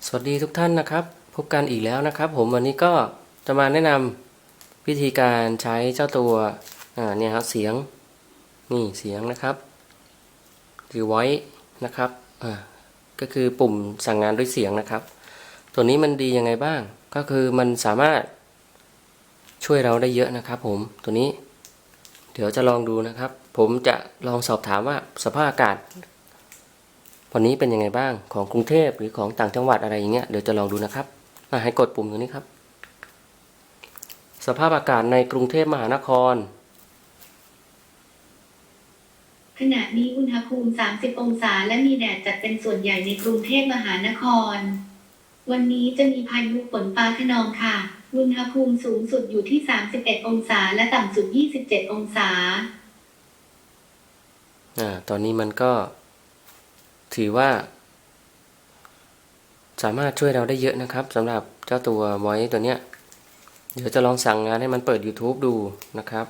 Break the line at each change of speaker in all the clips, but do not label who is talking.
สวัสดีทุกท่านนะครับพบกันอีกแล้วนะครับผมวันนี้ก็จะมาแนะนำวิธีการใช้เจ้าตัวเนี่ยครับเสียงนี่เสียงนะครับหรือ voice นะครับก็คือปุ่มสั่งงานด้วยเสียงนะครับตัวนี้มันดียังไงบ้างก็คือมันสามารถช่วยเราได้เยอะนะครับผมตัวนี้เดี๋ยวจะลองดูนะครับผมจะลองสอบถามว่าสภาพอากาศวันนี้เป็นยังไงบ้างของกรุงเทพหรือของต่างจังหวัดอะไรอย่างเงี้ยเดี๋ยวจะลองดูนะครับให้กดปุ่มตรงนี้ครับสภาพอากาศในกรุงเทพมหานคร
ขณะนี้อุณหภูมิ30องศาและมีแดดจัดเป็นส่วนใหญ่ในกรุงเทพมหานครวันนี้จะมีพายุฝนฟ้าคะนองค่ะอุณหภูมิสูงสุดอยู่ที่31องศาและต่ำสุด27องศา
ตอนนี้มันก็ถือว่าสามารถช่วยเราได้เยอะนะครับสำหรับเจ้าตัว voice ตัวเนี้ยเดี๋ยวจะลองสั่งงานให้มันเปิด YouTube ดูนะครับ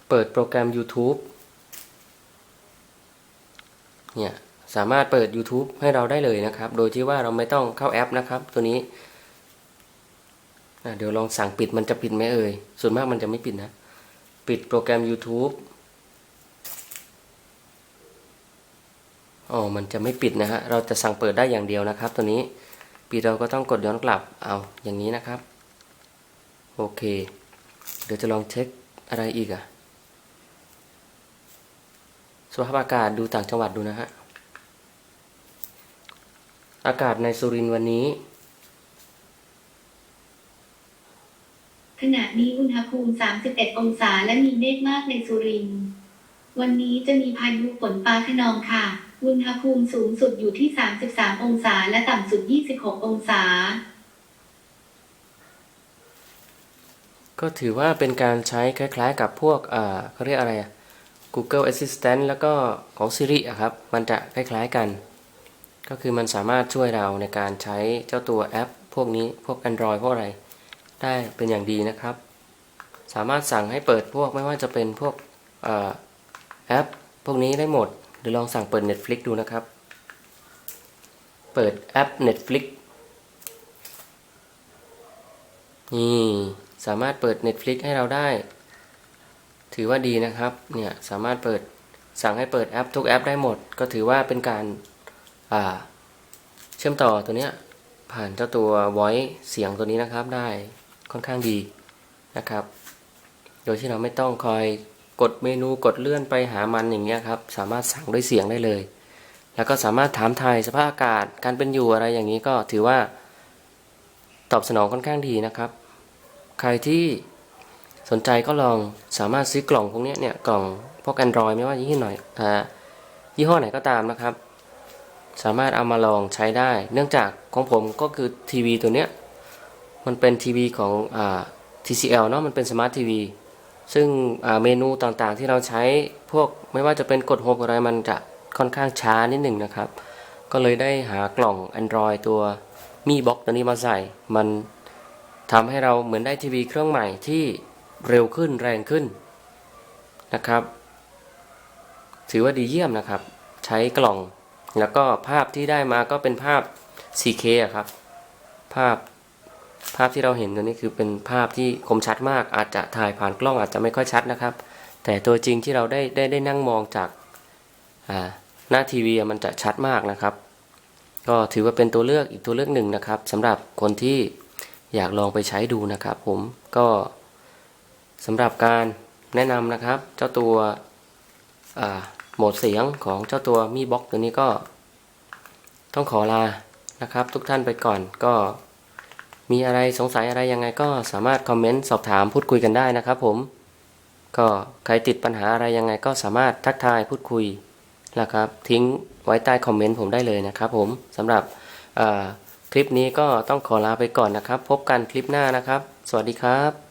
เปิดโปรแกรม YouTube เนี่ยสามารถเปิด YouTube ให้เราได้เลยนะครับโดยที่ว่าเราไม่ต้องเข้าแอปนะครับตัวนี้เดี๋ยวลองสั่งปิดมันจะปิดไหมเอ่ยส่วนมากมันจะไม่ปิดนะปิดโปรแกรม YouTube มันจะไม่ปิดนะฮะเราจะสั่งเปิดได้อย่างเดียวนะครับตัวนี้ปิดเราก็ต้องกดย้อนกลับเอาอย่างนี้นะครับโอเคเดี๋ยวจะลองเช็คอะไรอีกสภาพอากาศดูต่างจังหวัดดูนะฮะอากาศในสุรินทร์วันนี้
ขณะนี้อุณหภูมิ31องศาและมีเมฆมากในสุรินทร์วันนี้จะมีพายุฝนฟ้าคะนองค่ะอุณหภูมิสูงสุดอยู่ที่33องศาและต่ำสุด26องศา
ก็ถือว่าเป็นการใช้คล้ายๆกับพวกเขาเรียกอะไรGoogle Assistant แล้วก็ของ Siri ครับมันจะคล้ายๆกันก็คือมันสามารถช่วยเราในการใช้เจ้าตัวแอปพวกนี้พวก Android พวกอะไรได้เป็นอย่างดีนะครับสามารถสั่งให้เปิดพวกไม่ว่าจะเป็นพวกแอปพวกนี้ได้หมดเดี๋ยวลองสั่งเปิด Netflix ดูนะครับเปิดแอป Netflix นี่สามารถเปิด Netflix ให้เราได้ถือว่าดีนะครับเนี่ยสามารถเปิดสั่งให้เปิดแอปทุกแอปได้หมดก็ถือว่าเป็นการเชื่อมต่อตัวเนี้ยผ่านเจ้าตัว voice เสียงตัวนี้นะครับได้ค่อนข้างดีนะครับโดยที่เราไม่ต้องคอยกดเมนูกดเลื่อนไปหามันอย่างเงี้ยครับสามารถสั่งด้วยเสียงได้เลยแล้วก็สามารถถามไทยสภาพอากาศการเป็นอยู่อะไรอย่างนี้ก็ถือว่าตอบสนองค่อนข้างดีนะครับใครที่สนใจก็ลองสามารถซื้อกล่องพวกนี้เนี่ยกล่องพวก Android ไม่ว่ายี่ห้อไหนยี่ห้อไหนก็ตามนะครับสามารถเอามาลองใช้ได้เนื่องจากของผมก็คือทีวีตัวเนี้ยมันเป็นทีวีของTCL เนาะมันเป็นสมาร์ททีวีซึ่งเมนูต่างๆที่เราใช้พวกไม่ว่าจะเป็นกดโฮมอะไรมันจะค่อนข้างช้านิดหนึ่งนะครับก็เลยได้หากล่อง Android ตัวMi Box ตัวนี้มาใส่มันทำให้เราเหมือนได้ทีวีเครื่องใหม่ที่เร็วขึ้นแรงขึ้นนะครับถือว่าดีเยี่ยมนะครับใช้กล่องแล้วก็ภาพที่ได้มาก็เป็นภาพ 4K ครับภาพที่เราเห็นตัวนี้คือเป็นภาพที่คมชัดมากอาจจะถ่ายผ่านกล้องอาจจะไม่ค่อยชัดนะครับแต่ตัวจริงที่เราได้นั่งมองจากหน้าทีวีมันจะชัดมากนะครับก็ถือว่าเป็นตัวเลือกอีกตัวเลือกหนึ่งนะครับสำหรับคนที่อยากลองไปใช้ดูนะครับผมก็สำหรับการแนะนำนะครับเจ้าตัวโหมดเสียงของเจ้าตัวMi Boxตัวนี้ก็ต้องขอลานะครับทุกท่านไปก่อนก็มีอะไรสงสัยอะไรยังไงก็สามารถคอมเมนต์สอบถามพูดคุยกันได้นะครับผมก็ใครติดปัญหาอะไรยังไงก็สามารถทักทายพูดคุยนะครับทิ้งไว้ใต้คอมเมนต์ผมได้เลยนะครับผมสำหรับคลิปนี้ก็ต้องขอลาไปก่อนนะครับพบกันคลิปหน้านะครับสวัสดีครับ